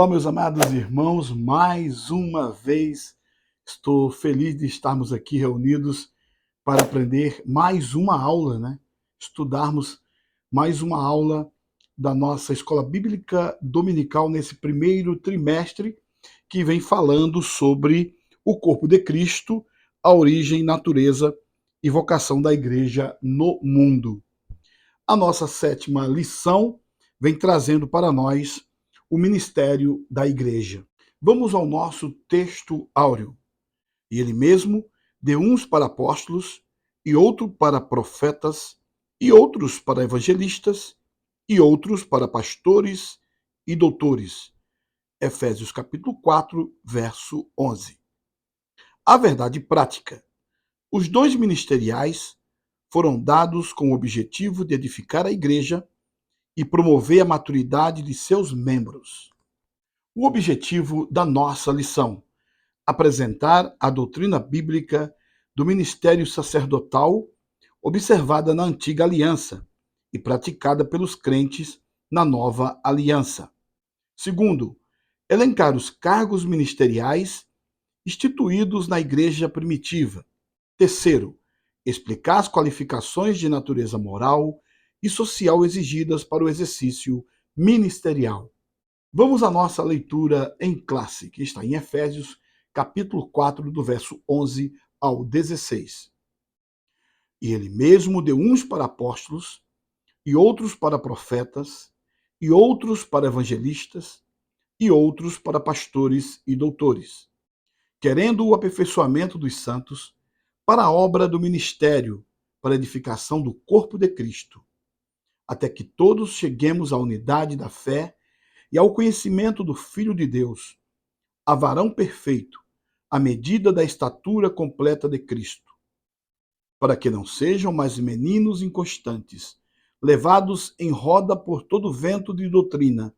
Olá, meus amados irmãos, mais uma vez estou feliz de estarmos aqui reunidos para aprender mais uma aula, né? Estudarmos mais uma aula da nossa Escola Bíblica Dominical nesse primeiro trimestre, que vem falando sobre o corpo de Cristo, a origem, natureza e vocação da igreja no mundo. A nossa sétima lição vem trazendo para nós o ministério da igreja. Vamos ao nosso texto áureo. E ele mesmo deu uns para apóstolos, e outro para profetas, e outros para evangelistas, e outros para pastores e doutores. Efésios capítulo 4, verso 11. A verdade prática. Os dons ministeriais foram dados com o objetivo de edificar a igreja e promover a maturidade de seus membros. O objetivo da nossa lição: apresentar a doutrina bíblica do ministério sacerdotal observada na antiga aliança e praticada pelos crentes na nova aliança. Segundo, elencar os cargos ministeriais instituídos na igreja primitiva. Terceiro, explicar as qualificações de natureza moral e social exigidas para o exercício ministerial. Vamos à nossa leitura em classe, que está em Efésios, capítulo 4, do verso 11 ao 16. E ele mesmo deu uns para apóstolos, e outros para profetas, e outros para evangelistas, e outros para pastores e doutores, querendo o aperfeiçoamento dos santos, para a obra do ministério, para a edificação do corpo de Cristo, até que todos cheguemos à unidade da fé e ao conhecimento do Filho de Deus, a varão perfeito, à medida da estatura completa de Cristo, para que não sejam mais meninos inconstantes, levados em roda por todo vento de doutrina,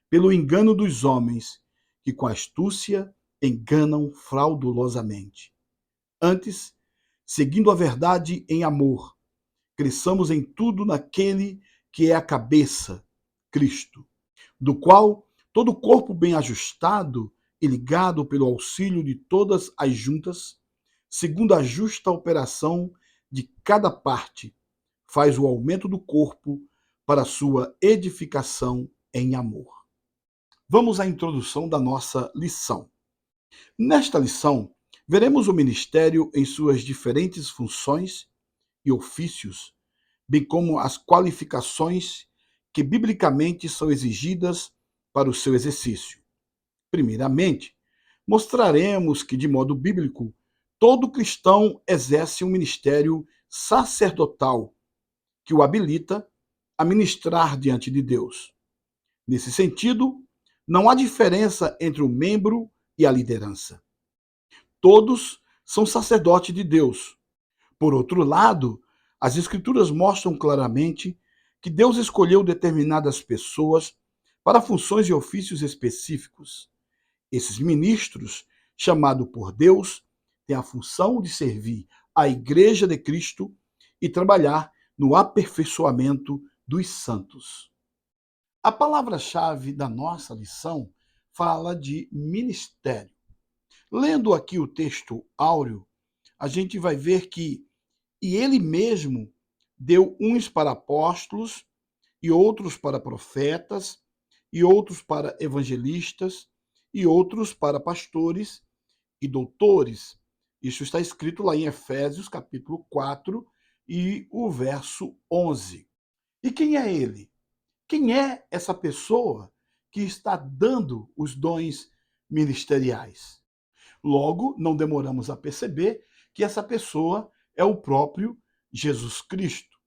pelo engano dos homens, que com astúcia enganam fraudulosamente. Antes, seguindo a verdade em amor, cresçamos em tudo naquele que é a cabeça, Cristo, do qual todo o corpo bem ajustado e ligado pelo auxílio de todas as juntas, segundo a justa operação de cada parte, faz o aumento do corpo para a sua edificação em amor. Vamos à introdução da nossa lição. Nesta lição, veremos o ministério em suas diferentes funções e ofícios, bem como as qualificações que biblicamente são exigidas para o seu exercício. Primeiramente, mostraremos que, de modo bíblico, todo cristão exerce um ministério sacerdotal que o habilita a ministrar diante de Deus. Nesse sentido, não há diferença entre o membro e a liderança. Todos são sacerdotes de Deus. Por outro lado, as Escrituras mostram claramente que Deus escolheu determinadas pessoas para funções e ofícios específicos. Esses ministros, chamados por Deus, têm a função de servir à Igreja de Cristo e trabalhar no aperfeiçoamento dos santos. A palavra-chave da nossa lição fala de ministério. Lendo aqui o texto áureo, a gente vai ver que e ele mesmo deu uns para apóstolos, e outros para profetas, e outros para evangelistas, e outros para pastores e doutores. Isso está escrito lá em Efésios, capítulo 4, e o verso 11. E quem é ele? Quem é essa pessoa que está dando os dons ministeriais? Logo, não demoramos a perceber que essa pessoa é o próprio Jesus Cristo.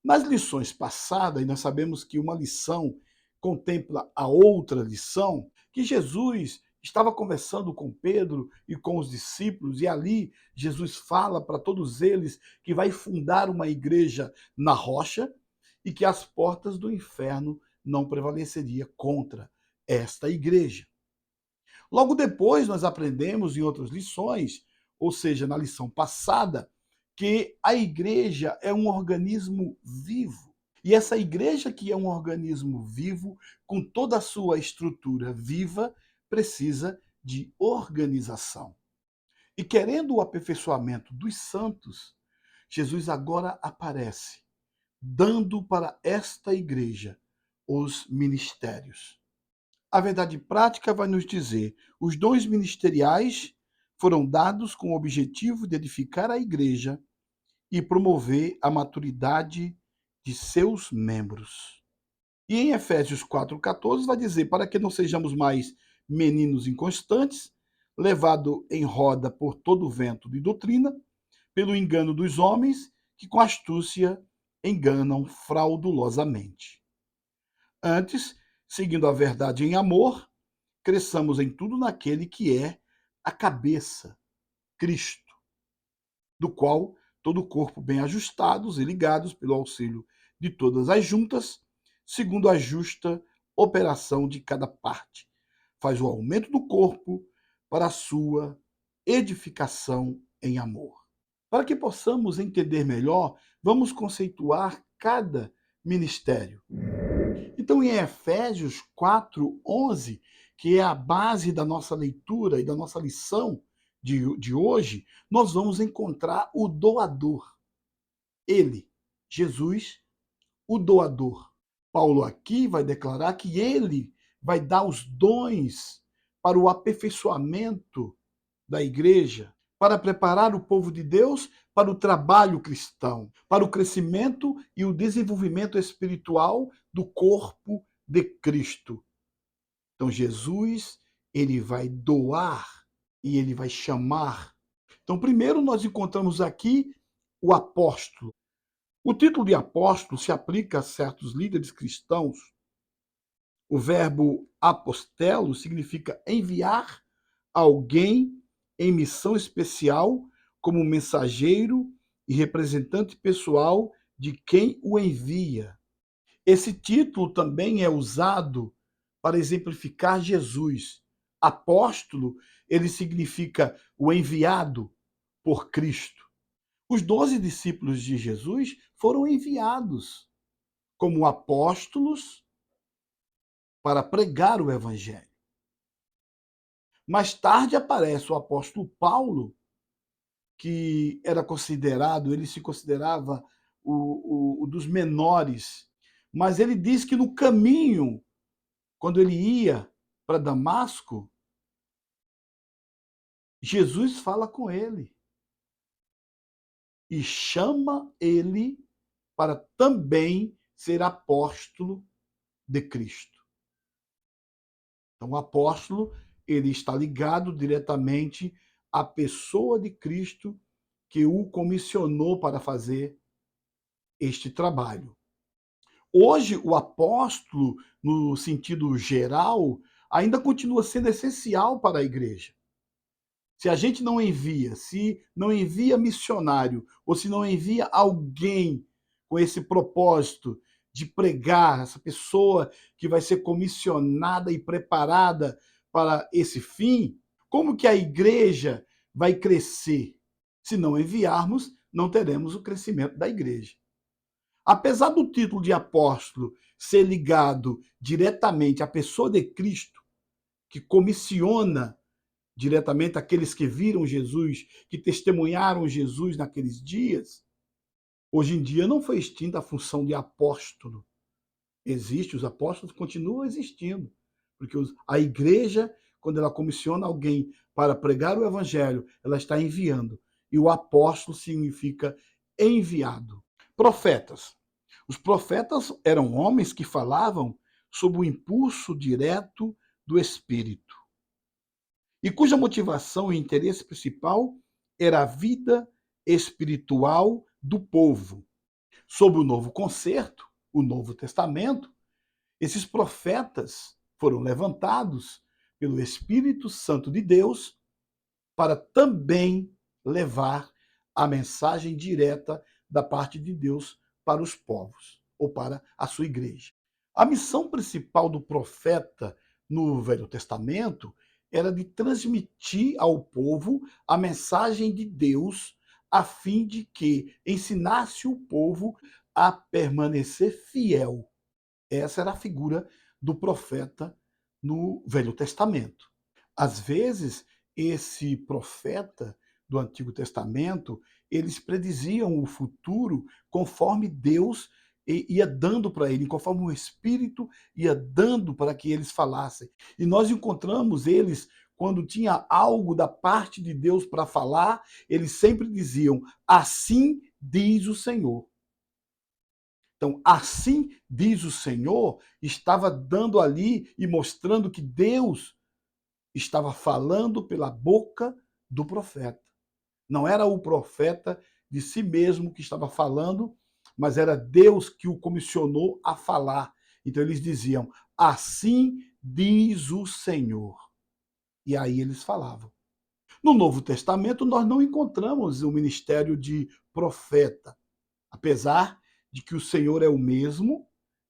Nas lições passadas, e nós sabemos que uma lição contempla a outra lição, que Jesus estava conversando com Pedro e com os discípulos, e ali Jesus fala para todos eles que vai fundar uma igreja na rocha e que as portas do inferno não prevaleceria contra esta igreja. Logo depois, nós aprendemos em outras lições, ou seja, na lição passada, que a igreja é um organismo vivo E essa igreja, que é um organismo vivo, com toda a sua estrutura viva, precisa de organização. E querendo o aperfeiçoamento dos santos, Jesus agora aparece, dando para esta igreja os ministérios. A verdade prática vai nos dizer: os dons ministeriais foram dados com o objetivo de edificar a igreja e promover a maturidade de seus membros. E em Efésios 4,14 vai dizer: para que não sejamos mais meninos inconstantes, levado em roda por todo o vento de doutrina, pelo engano dos homens, que com astúcia enganam fraudulosamente. Antes, seguindo a verdade em amor, cresçamos em tudo naquele que é a cabeça, Cristo, do qual todo o corpo bem ajustados e ligados pelo auxílio de todas as juntas, segundo a justa operação de cada parte, faz o aumento do corpo para a sua edificação em amor. Para que possamos entender melhor, vamos conceituar cada ministério. Então, em Efésios 4:11, que é a base da nossa leitura e da nossa lição de hoje, nós vamos encontrar o doador. Ele, Jesus, o doador. Paulo aqui vai declarar que ele vai dar os dons para o aperfeiçoamento da igreja, para preparar o povo de Deus para o trabalho cristão, para o crescimento e o desenvolvimento espiritual do corpo de Cristo. Então Jesus, ele vai doar e ele vai chamar. Então primeiro nós encontramos aqui o apóstolo. O título de apóstolo se aplica a certos líderes cristãos. O verbo apostelo significa enviar alguém em missão especial como mensageiro e representante pessoal de quem o envia. Esse título também é usado para exemplificar Jesus. Apóstolo, ele significa o enviado por Cristo. Os 12 discípulos de Jesus foram enviados como apóstolos para pregar o evangelho. Mais tarde aparece o apóstolo Paulo, que era considerado, ele se considerava o dos menores, mas ele diz que no caminho, quando ele ia para Damasco, Jesus fala com ele e chama ele para também ser apóstolo de Cristo. Então, o apóstolo, ele está ligado diretamente à pessoa de Cristo que o comissionou para fazer este trabalho. Hoje, o apóstolo, no sentido geral, ainda continua sendo essencial para a igreja. Se a gente não envia, se não envia missionário, ou se não envia alguém com esse propósito de pregar, essa pessoa que vai ser comissionada e preparada para esse fim, como que a igreja vai crescer? Se não enviarmos, não teremos o crescimento da igreja. Apesar do título de apóstolo ser ligado diretamente à pessoa de Cristo, que comissiona diretamente aqueles que viram Jesus, que testemunharam Jesus naqueles dias, hoje em dia não foi extinta a função de apóstolo. Existe, os apóstolos continuam existindo, porque a igreja, quando ela comissiona alguém para pregar o evangelho, ela está enviando. E o apóstolo significa enviado. Profetas. Os profetas eram homens que falavam sob o impulso direto do Espírito, e cuja motivação e interesse principal era a vida espiritual do povo. Sob o novo concerto, o Novo Testamento, esses profetas foram levantados pelo Espírito Santo de Deus para também levar a mensagem direta da parte de Deus para os povos, ou para a sua igreja. A missão principal do profeta no Velho Testamento era de transmitir ao povo a mensagem de Deus, a fim de que ensinasse o povo a permanecer fiel. Essa era a figura do profeta no Velho Testamento. Às vezes, esse profeta do Antigo Testamento, eles prediziam o futuro conforme Deus ia dando para ele, conforme o Espírito ia dando para que eles falassem. E nós encontramos eles, quando tinha algo da parte de Deus para falar, eles sempre diziam: assim diz o Senhor. Então, assim diz o Senhor, estava dando ali e mostrando que Deus estava falando pela boca do profeta. Não era o profeta de si mesmo que estava falando, mas era Deus que o comissionou a falar. Então eles diziam: assim diz o Senhor. E aí eles falavam. No Novo Testamento, nós não encontramos o ministério de profeta, apesar de que o Senhor é o mesmo,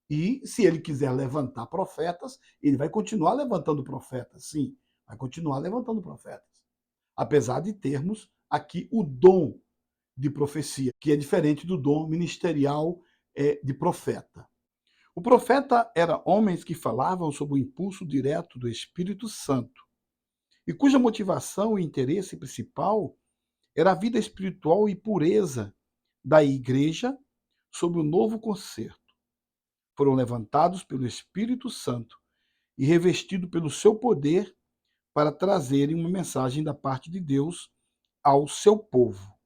e se ele quiser levantar profetas, ele vai continuar levantando profetas, sim, vai continuar levantando profetas. Apesar de termos aqui o dom de profecia, que é diferente do dom ministerial de profeta. O profeta era homens que falavam sob o impulso direto do Espírito Santo, e cuja motivação e interesse principal era a vida espiritual e pureza da igreja sob o novo concerto. Foram levantados pelo Espírito Santo e revestidos pelo seu poder para trazerem uma mensagem da parte de Deus ao seu povo.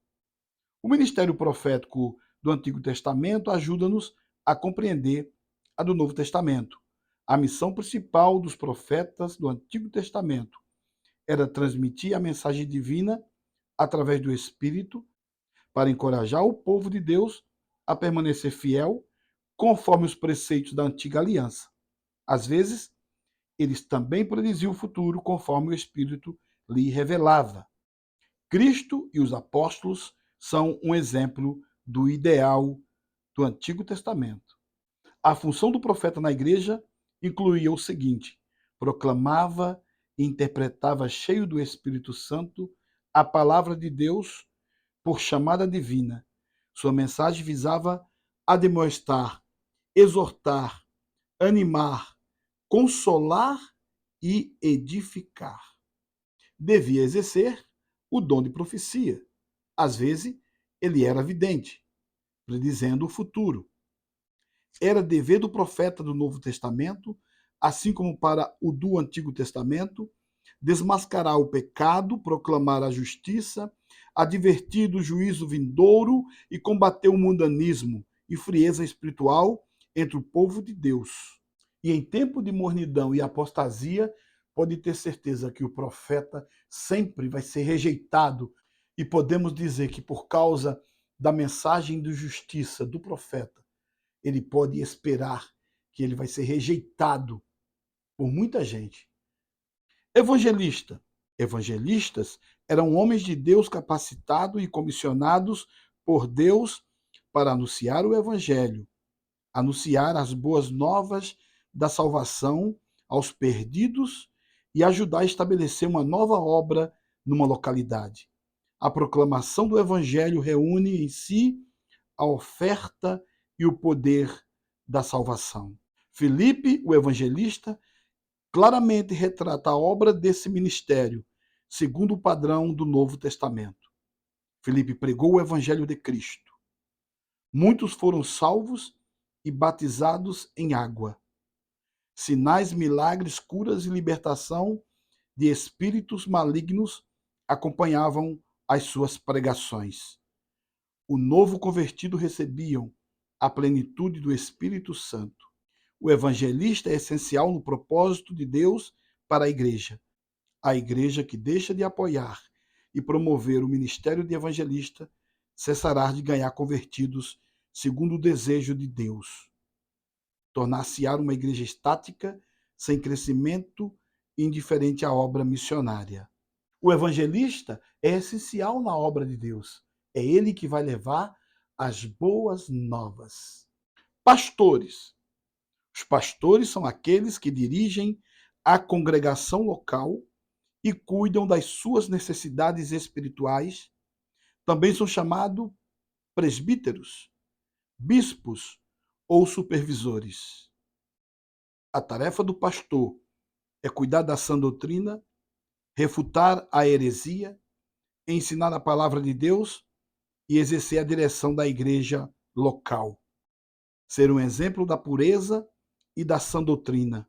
O ministério profético do Antigo Testamento ajuda-nos a compreender a do Novo Testamento. A missão principal dos profetas do Antigo Testamento era transmitir a mensagem divina através do Espírito para encorajar o povo de Deus a permanecer fiel conforme os preceitos da antiga aliança. Às vezes, eles também prediziam o futuro conforme o Espírito lhe revelava. Cristo e os apóstolos são um exemplo do ideal do Antigo Testamento. A função do profeta na igreja incluía o seguinte: proclamava e interpretava cheio do Espírito Santo a palavra de Deus por chamada divina. Sua mensagem visava admoestar, exortar, animar, consolar e edificar. Devia exercer o dom de profecia. Às vezes, ele era vidente, predizendo o futuro. Era dever do profeta do Novo Testamento, assim como para o do Antigo Testamento, desmascarar o pecado, proclamar a justiça, advertir do juízo vindouro e combater o mundanismo e frieza espiritual entre o povo de Deus. E em tempo de mornidão e apostasia, pode ter certeza que o profeta sempre vai ser rejeitado. E podemos dizer que por causa da mensagem de justiça do profeta, ele pode esperar que ele vai ser rejeitado por muita gente. Evangelista. Evangelistas eram homens de Deus capacitados e comissionados por Deus para anunciar o evangelho, anunciar as boas novas da salvação aos perdidos e ajudar a estabelecer uma nova obra numa localidade. A proclamação do evangelho reúne em si a oferta e o poder da salvação. Filipe, o evangelista, claramente retrata a obra desse ministério, segundo o padrão do Novo Testamento. Filipe pregou o evangelho de Cristo. Muitos foram salvos e batizados em água. Sinais, milagres, curas e libertação de espíritos malignos acompanhavam as suas pregações. O novo convertido recebiam a plenitude do Espírito Santo. O evangelista é essencial no propósito de Deus para a igreja. A igreja que deixa de apoiar e promover o ministério de evangelista cessará de ganhar convertidos segundo o desejo de Deus. Tornar-se-á uma igreja estática, sem crescimento, indiferente à obra missionária. O evangelista é essencial na obra de Deus. É ele que vai levar as boas novas. Pastores. Os pastores são aqueles que dirigem a congregação local e cuidam das suas necessidades espirituais. Também são chamados presbíteros. bispos ou supervisores. A tarefa do pastor é cuidar da sã doutrina, refutar a heresia, ensinar a palavra de Deus e exercer a direção da igreja local. Ser um exemplo da pureza e da sã doutrina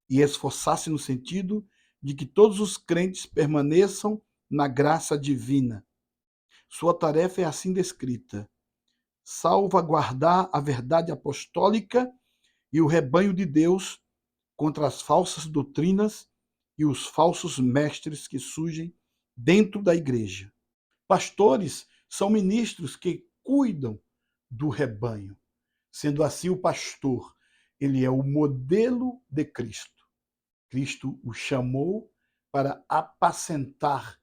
e esforçar-se no sentido de que todos os crentes permaneçam na graça divina. Sua tarefa é assim descrita: salvaguardar a verdade apostólica e o rebanho de Deus contra as falsas doutrinas e os falsos mestres que surgem dentro da igreja. Pastores são ministros que cuidam do rebanho. Sendo assim, o pastor, ele é o modelo de Cristo. Cristo o chamou para apacentar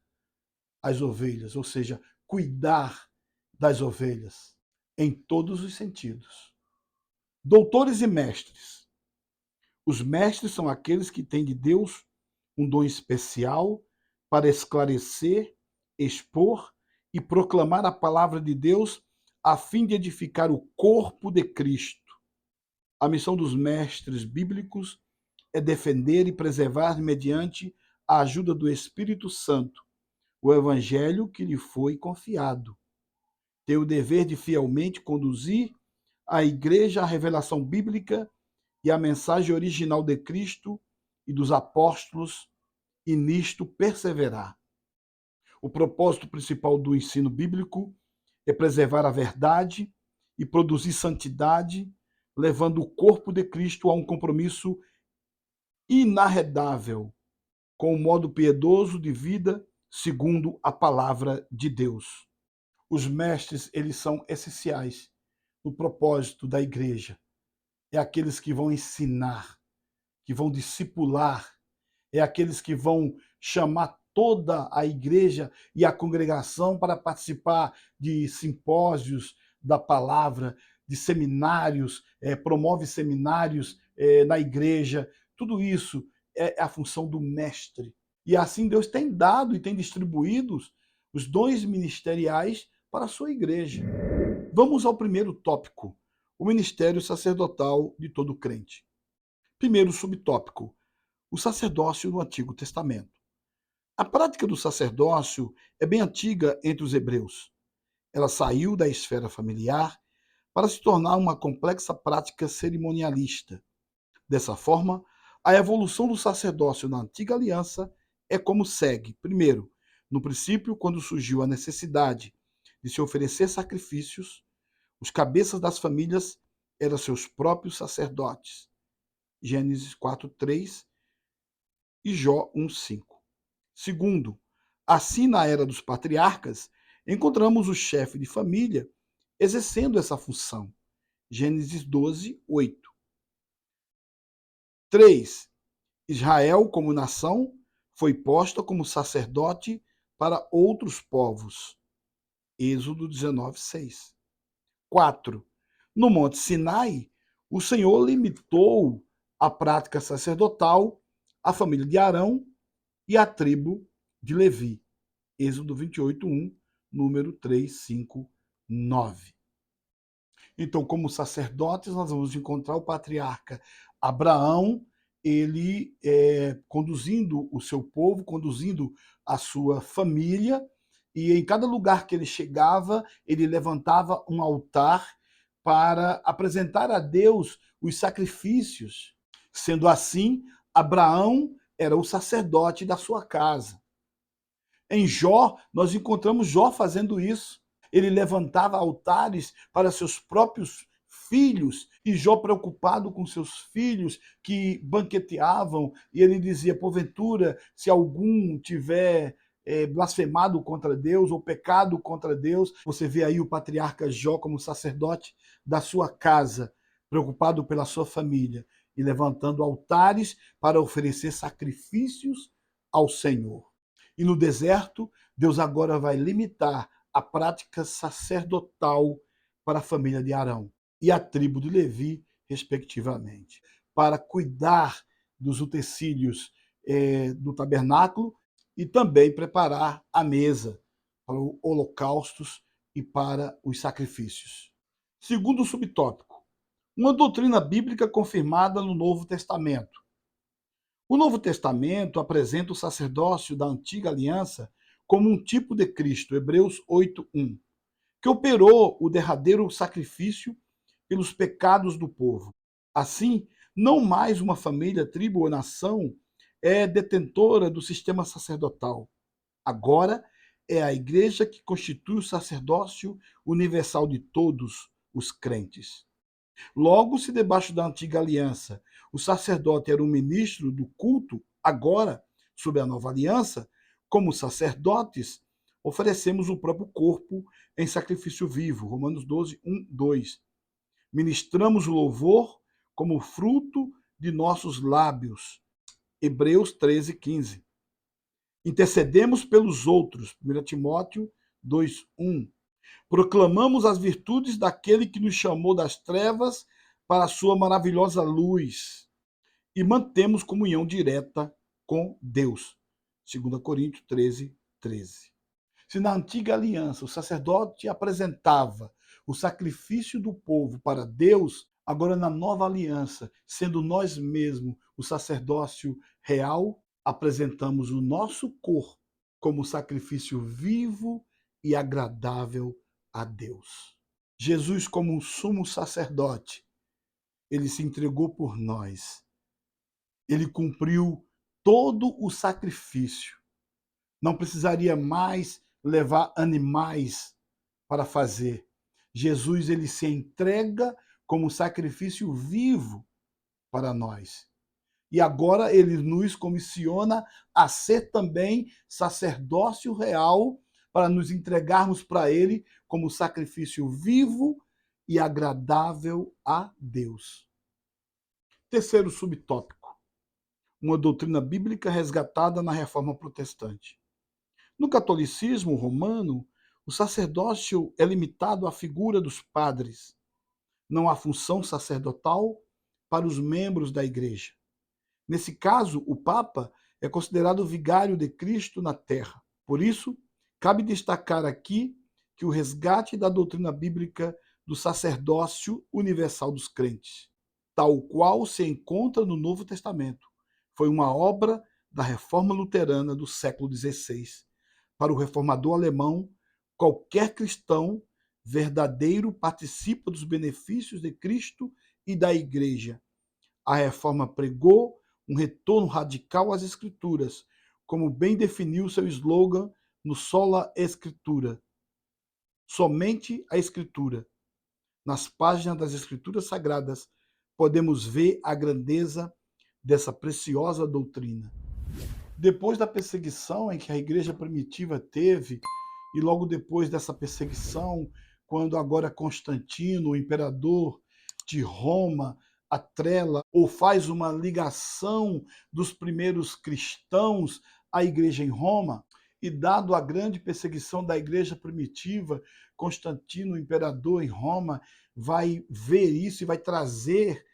as ovelhas, ou seja, cuidar das ovelhas em todos os sentidos. Doutores e mestres. Os mestres são aqueles que têm de Deus um dom especial para esclarecer, expor e proclamar a palavra de Deus a fim de edificar o corpo de Cristo. A missão dos mestres bíblicos é defender e preservar, mediante a ajuda do Espírito Santo, o evangelho que lhe foi confiado. Tem o dever de fielmente conduzir a igreja à revelação bíblica e à mensagem original de Cristo e dos apóstolos, e nisto perseverar. O propósito principal do ensino bíblico é preservar a verdade e produzir santidade, levando o corpo de Cristo a um compromisso inarredável com o modo piedoso de vida segundo a palavra de Deus. Os mestres, eles são essenciais no propósito da igreja. É aqueles que vão ensinar, que vão discipular, é aqueles que vão chamar toda a igreja e a congregação para participar de simpósios da palavra, de seminários, promove seminários na igreja. Tudo isso é a função do mestre. E assim Deus tem dado e tem distribuído os dons ministeriais para a sua igreja. Vamos ao primeiro tópico, o ministério sacerdotal de todo crente. Primeiro subtópico, o sacerdócio no Antigo Testamento. A prática do sacerdócio é bem antiga entre os hebreus. Ela saiu da esfera familiar para se tornar uma complexa prática cerimonialista. Dessa forma, a evolução do sacerdócio na Antiga Aliança é como segue. Primeiro, no princípio, quando surgiu a necessidade de se oferecer sacrifícios, os cabeças das famílias eram seus próprios sacerdotes. Gênesis 4:3 e Jó 1:5. Segundo, assim na era dos patriarcas, encontramos o chefe de família exercendo essa função. Gênesis 12:8. 3. Israel, como nação, foi posta como sacerdote para outros povos. Êxodo 19:6. 4. No Monte Sinai, o Senhor limitou a prática sacerdotal à família de Arão e à tribo de Levi. Êxodo 28:1, número 3, 5, 9. Então, como sacerdotes, nós vamos encontrar o patriarca Abraão, ele conduzindo o seu povo, conduzindo a sua família, e em cada lugar que ele chegava, ele levantava um altar para apresentar a Deus os sacrifícios. Sendo assim, Abraão era o sacerdote da sua casa. Em Jó, nós encontramos Jó fazendo isso. Ele levantava altares para seus próprios filhos, e Jó, preocupado com seus filhos que banqueteavam, e ele dizia: porventura, se algum tiver blasfemado contra Deus ou pecado contra Deus. Você vê aí o patriarca Jó como sacerdote da sua casa, preocupado pela sua família e levantando altares para oferecer sacrifícios ao Senhor. E no deserto, Deus agora vai limitar a prática sacerdotal para a família de Arão e a tribo de Levi, respectivamente, para cuidar dos utensílios do tabernáculo e também preparar a mesa para os holocaustos e para os sacrifícios. Segundo subtópico, uma doutrina bíblica confirmada no Novo Testamento. O Novo Testamento apresenta o sacerdócio da antiga aliança como um tipo de Cristo, Hebreus 8:1, que operou o derradeiro sacrifício pelos pecados do povo. Assim, não mais uma família, tribo ou nação é detentora do sistema sacerdotal. Agora é a igreja que constitui o sacerdócio universal de todos os crentes. Logo, se debaixo da antiga aliança o sacerdote era um ministro do culto, agora, sob a nova aliança, como sacerdotes, oferecemos o próprio corpo em sacrifício vivo. Romanos 12:1, 2. Ministramos o louvor como fruto de nossos lábios. Hebreus 13:15. Intercedemos pelos outros. 1 Timóteo 2:1. Proclamamos as virtudes daquele que nos chamou das trevas para a sua maravilhosa luz e mantemos comunhão direta com Deus. 2 Coríntios 13:13. Se na antiga aliança o sacerdote apresentava o sacrifício do povo para Deus, agora na nova aliança, sendo nós mesmos o sacerdócio real, apresentamos o nosso corpo como sacrifício vivo e agradável a Deus. Jesus, como um sumo sacerdote, ele se entregou por nós. Ele cumpriu todo o sacrifício. Não precisaria mais levar animais para fazer. Jesus, ele se entrega como sacrifício vivo para nós. E agora ele nos comissiona a ser também sacerdócio real para nos entregarmos para ele como sacrifício vivo e agradável a Deus. Terceiro subtópico, uma doutrina bíblica resgatada na Reforma Protestante. No catolicismo romano, o sacerdócio é limitado à figura dos padres. Não há função sacerdotal para os membros da igreja. Nesse caso, o Papa é considerado o vigário de Cristo na terra. Por isso, cabe destacar aqui que o resgate da doutrina bíblica do sacerdócio universal dos crentes, tal qual se encontra no Novo Testamento, foi uma obra da Reforma Luterana do século XVI. Para o reformador alemão, qualquer cristão verdadeiro participa dos benefícios de Cristo e da Igreja. A Reforma pregou um retorno radical às Escrituras, como bem definiu seu slogan no Sola Escritura. Somente a Escritura. Nas páginas das Escrituras Sagradas, podemos ver a grandeza dessa preciosa doutrina. Depois da perseguição em que a igreja primitiva teve, e logo depois dessa perseguição, quando agora Constantino, o imperador de Roma, atrela ou faz uma ligação dos primeiros cristãos à igreja em Roma, e dado a grande perseguição da igreja primitiva, Constantino, o imperador em Roma, vai ver isso e vai trazer,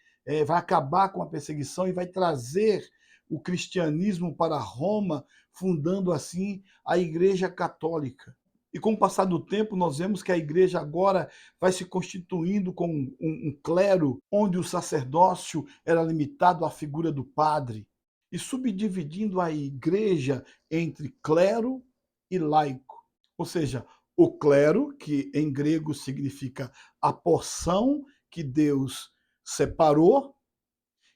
vai acabar com a perseguição e vai trazer o cristianismo para Roma, fundando assim a Igreja Católica. E com o passar do tempo, nós vemos que a igreja agora vai se constituindo com um clero, onde o sacerdócio era limitado à figura do padre, e subdividindo a igreja entre clero e laico. Ou seja, o clero, que em grego significa a porção que Deus separou,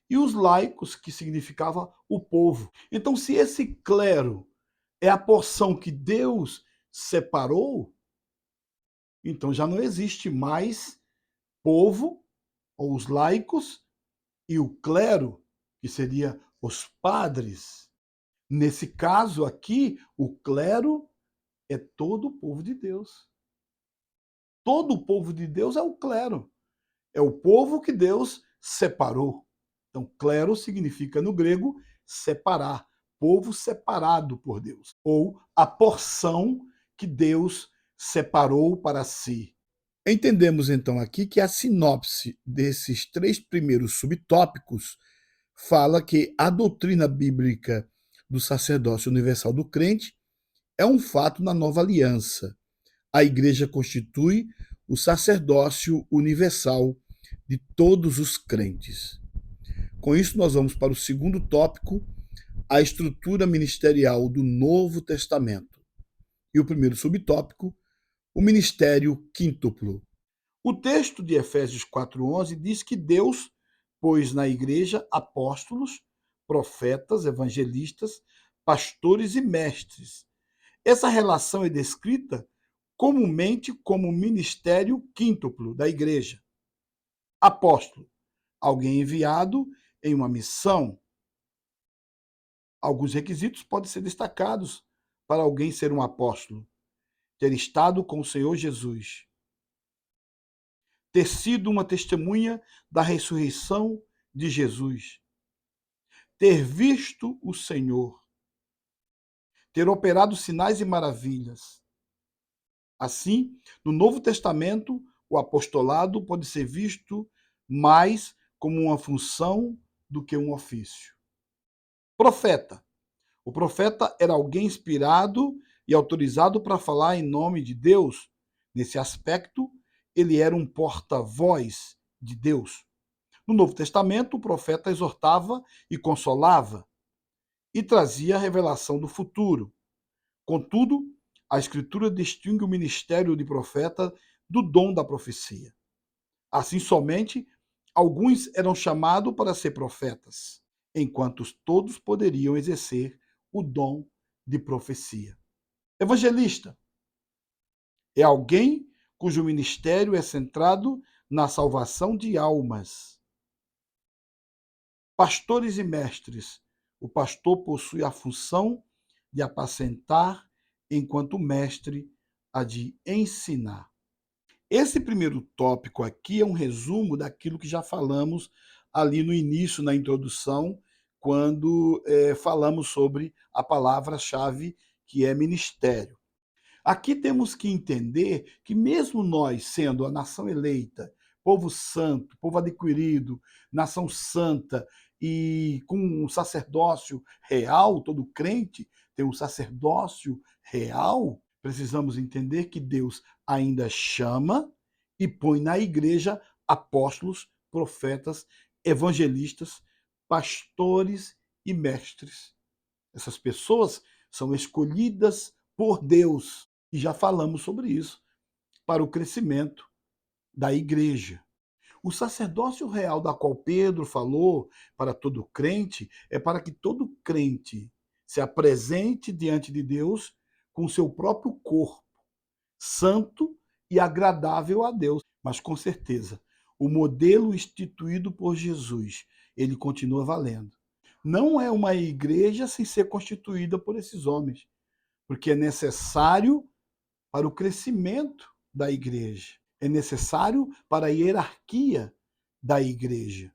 e os laicos, que significava o povo. Então, se esse clero é a porção que Deus separou, então já não existe mais povo, ou os laicos, e o clero, que seria os padres. Nesse caso aqui, o clero é todo o povo de Deus. Todo o povo de Deus é o clero. É o povo que Deus separou. Então, clero significa no grego separar, povo separado por Deus, ou a porção que Deus separou para si. Entendemos então aqui que a sinopse desses três primeiros subtópicos fala que a doutrina bíblica do sacerdócio universal do crente é um fato na nova aliança. A igreja constitui o sacerdócio universal de todos os crentes. Com isso, nós vamos para o segundo tópico, a estrutura ministerial do Novo Testamento. E o primeiro subtópico, o ministério quíntuplo. O texto de Efésios 4:11 diz que Deus pôs na igreja apóstolos, profetas, evangelistas, pastores e mestres. Essa relação é descrita comumente como o ministério quíntuplo da igreja. Apóstolo, alguém enviado em uma missão. Alguns requisitos podem ser destacados para alguém ser um apóstolo: ter estado com o Senhor Jesus, ter sido uma testemunha da ressurreição de Jesus, ter visto o Senhor, ter operado sinais e maravilhas. Assim, no Novo Testamento, o apostolado pode ser visto mais como uma função do que um ofício. Profeta. O profeta era alguém inspirado e autorizado para falar em nome de Deus. Nesse aspecto, ele era um porta-voz de Deus. No Novo Testamento, o profeta exortava e consolava e trazia a revelação do futuro. Contudo, a Escritura distingue o ministério de profeta do dom da profecia. Assim, somente alguns eram chamados para ser profetas, enquanto todos poderiam exercer o dom de profecia. Evangelista é alguém cujo ministério é centrado na salvação de almas. Pastores e mestres. O pastor possui a função de apacentar, enquanto o mestre a de ensinar. Esse primeiro tópico aqui é um resumo daquilo que já falamos ali no início, na introdução, quando falamos sobre a palavra-chave que é ministério. Aqui temos que entender que mesmo nós, sendo a nação eleita, povo santo, povo adquirido, nação santa e com um sacerdócio real, todo crente tem um sacerdócio real, precisamos entender que Deus ainda chama e põe na igreja apóstolos, profetas, evangelistas, pastores e mestres. Essas pessoas são escolhidas por Deus, e já falamos sobre isso, para o crescimento da igreja. O sacerdócio real da qual Pedro falou para todo crente é para que todo crente se apresente diante de Deus com seu próprio corpo, santo e agradável a Deus. Mas com certeza, o modelo instituído por Jesus, ele continua valendo. Não é uma igreja sem ser constituída por esses homens, porque é necessário para o crescimento da igreja, é necessário para a hierarquia da igreja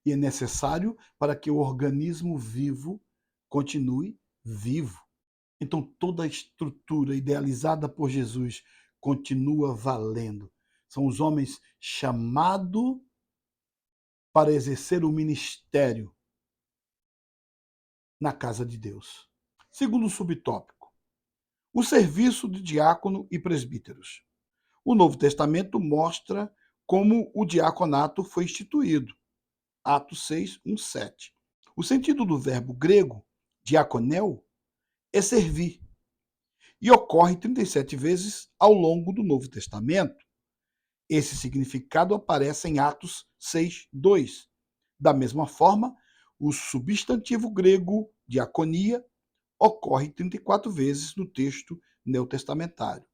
e é necessário para que o organismo vivo continue vivo. Então toda a estrutura idealizada por Jesus continua valendo. São os homens chamados para exercer o ministério na casa de Deus. Segundo subtópico, o serviço de diácono e presbíteros. O Novo Testamento mostra como o diaconato foi instituído. Atos 6, 1, 7. O sentido do verbo grego, diaconel, é servir, e ocorre 37 vezes ao longo do Novo Testamento. Esse significado aparece em Atos 6, 2. Da mesma forma, o substantivo grego diaconia ocorre 34 vezes no texto neotestamentário.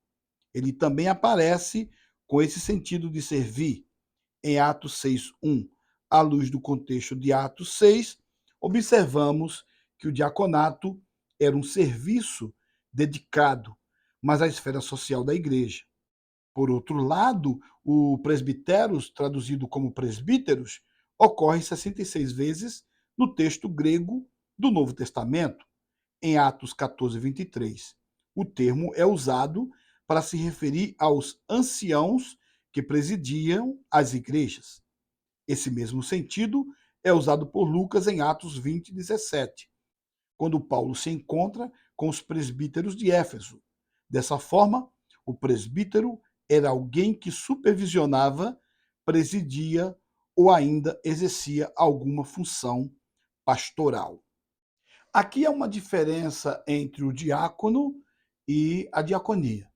Ele também aparece com esse sentido de servir. Em Atos 6:1, à luz do contexto de Atos 6, observamos que o diaconato era um serviço dedicado, mas à esfera social da igreja. Por outro lado, o presbiteros, traduzido como presbíteros, ocorre 66 vezes no texto grego do Novo Testamento, em Atos 14:23. O termo é usado para se referir aos anciãos que presidiam as igrejas. Esse mesmo sentido é usado por Lucas em Atos 20:17, quando Paulo se encontra com os presbíteros de Éfeso. Dessa forma, o presbítero era alguém que supervisionava, presidia ou ainda exercia alguma função pastoral. Aqui há uma diferença entre o diácono e a diaconia.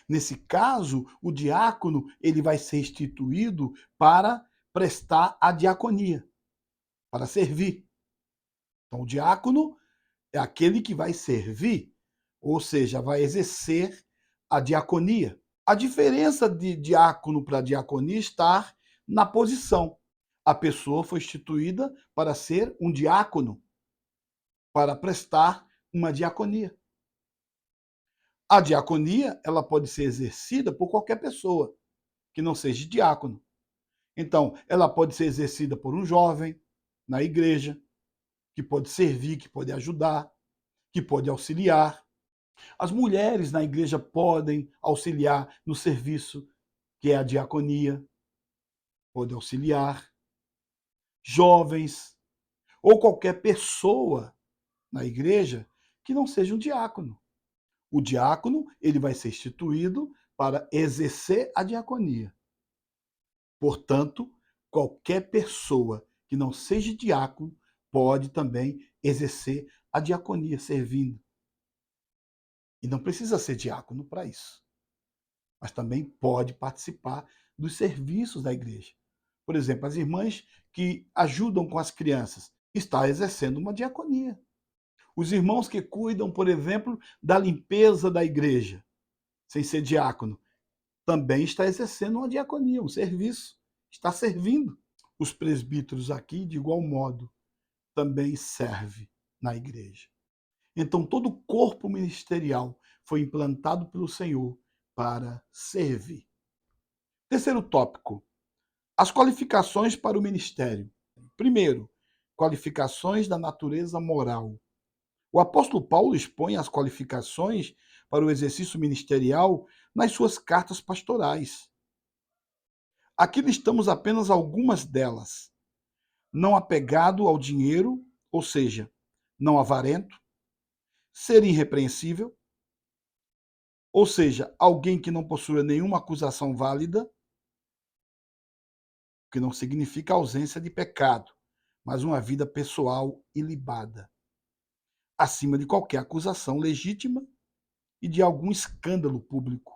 Nesse caso, o diácono ele vai ser instituído para prestar a diaconia, para servir. Então, o diácono é aquele que vai servir, ou seja, vai exercer a diaconia. A diferença de diácono para diaconia está na posição. A pessoa foi instituída para ser um diácono, para prestar uma diaconia. A diaconia, ela pode ser exercida por qualquer pessoa que não seja diácono. Então, ela pode ser exercida por um jovem na igreja, que pode servir, que pode ajudar, que pode auxiliar. As mulheres na igreja podem auxiliar no serviço, que é a diaconia, pode auxiliar. Jovens, ou qualquer pessoa na igreja que não seja um diácono. O diácono, ele vai ser instituído para exercer a diaconia. Portanto, qualquer pessoa que não seja diácono pode também exercer a diaconia, servindo. E não precisa ser diácono para isso, mas também pode participar dos serviços da igreja. Por exemplo, as irmãs que ajudam com as crianças, está exercendo uma diaconia. Os irmãos que cuidam, por exemplo, da limpeza da igreja, sem ser diácono, também está exercendo uma diaconia, um serviço, está servindo. Os presbíteros aqui, de igual modo, também serve na igreja. Então, todo o corpo ministerial foi implantado pelo Senhor para servir. Terceiro tópico, as qualificações para o ministério. Primeiro, qualificações da natureza moral. O apóstolo Paulo expõe as qualificações para o exercício ministerial nas suas cartas pastorais. Aqui listamos apenas algumas delas. Não apegado ao dinheiro, ou seja, não avarento, ser irrepreensível, ou seja, alguém que não possua nenhuma acusação válida, que não significa ausência de pecado, mas uma vida pessoal ilibada, acima de qualquer acusação legítima e de algum escândalo público.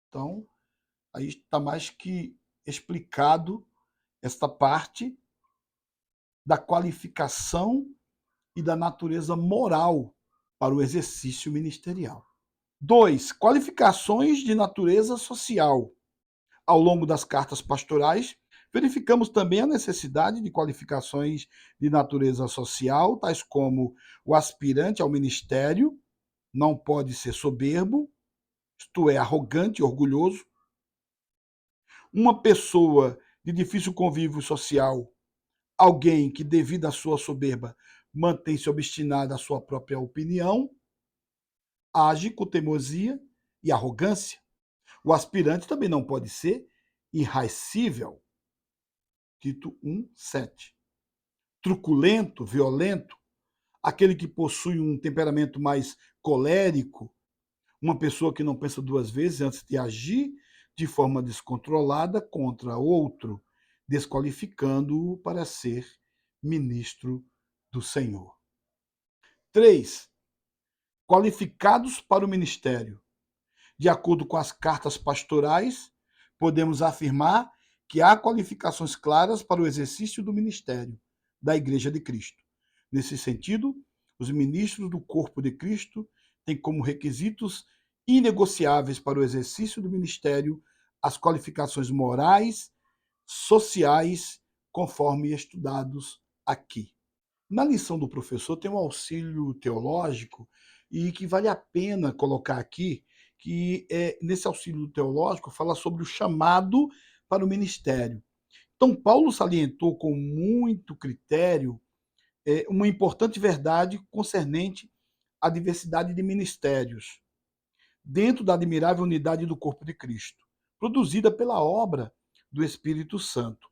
Então, aí está mais que explicado esta parte da qualificação e da natureza moral para o exercício ministerial. 2. Qualificações de natureza social. Ao longo das cartas pastorais, verificamos também a necessidade de qualificações de natureza social, tais como o aspirante ao ministério não pode ser soberbo, isto é, arrogante e orgulhoso. Uma pessoa de difícil convívio social, alguém que, devido à sua soberba, mantém-se obstinado à sua própria opinião, age com teimosia e arrogância. O aspirante também não pode ser irascível. Tito 1:7. Truculento, violento, aquele que possui um temperamento mais colérico, uma pessoa que não pensa duas vezes antes de agir de forma descontrolada contra outro, desqualificando-o para ser ministro do Senhor. 3. Qualificados para o ministério. De acordo com as cartas pastorais, podemos afirmar que há qualificações claras para o exercício do ministério da Igreja de Cristo. Nesse sentido, os ministros do corpo de Cristo têm como requisitos inegociáveis para o exercício do ministério as qualificações morais, sociais, conforme estudados aqui. Na lição do professor tem um auxílio teológico e que vale a pena colocar aqui, que nesse auxílio teológico fala sobre o chamado para o ministério. Então, Paulo salientou com muito critério uma importante verdade concernente à diversidade de ministérios, dentro da admirável unidade do corpo de Cristo, produzida pela obra do Espírito Santo.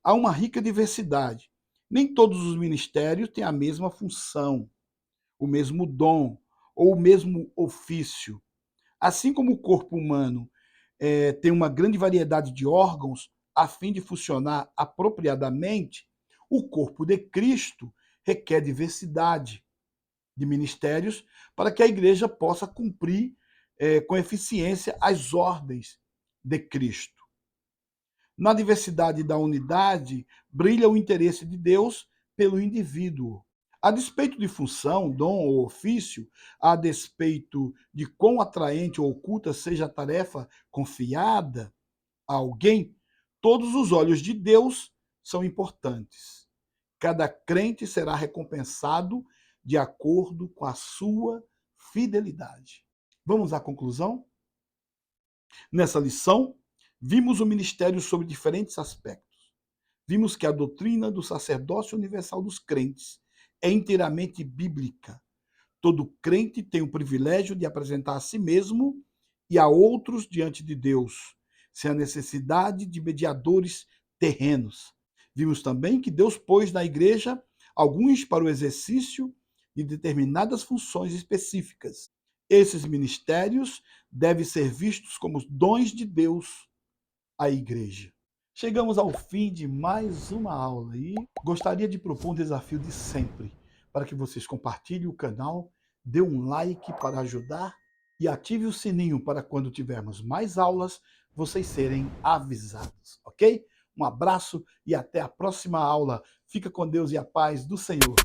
Há uma rica diversidade. Nem todos os ministérios têm a mesma função, o mesmo dom ou o mesmo ofício. Assim como o corpo humano tem uma grande variedade de órgãos a fim de funcionar apropriadamente, o corpo de Cristo requer diversidade de ministérios para que a igreja possa cumprir com eficiência as ordens de Cristo. Na diversidade da unidade, brilha o interesse de Deus pelo indivíduo. A despeito de função, dom ou ofício, a despeito de quão atraente ou oculta seja a tarefa confiada a alguém, todos os olhos de Deus são importantes. Cada crente será recompensado de acordo com a sua fidelidade. Vamos à conclusão? Nessa lição, vimos o ministério sob diferentes aspectos. Vimos que a doutrina do sacerdócio universal dos crentes é inteiramente bíblica. Todo crente tem o privilégio de apresentar a si mesmo e a outros diante de Deus, sem a necessidade de mediadores terrenos. Vimos também que Deus pôs na igreja alguns para o exercício de determinadas funções específicas. Esses ministérios devem ser vistos como dons de Deus à igreja. Chegamos ao fim de mais uma aula e gostaria de propor um desafio de sempre, para que vocês compartilhem o canal, dê um like para ajudar e ative o sininho para quando tivermos mais aulas, vocês serem avisados, ok? Um abraço e até a próxima aula. Fica com Deus e a paz do Senhor.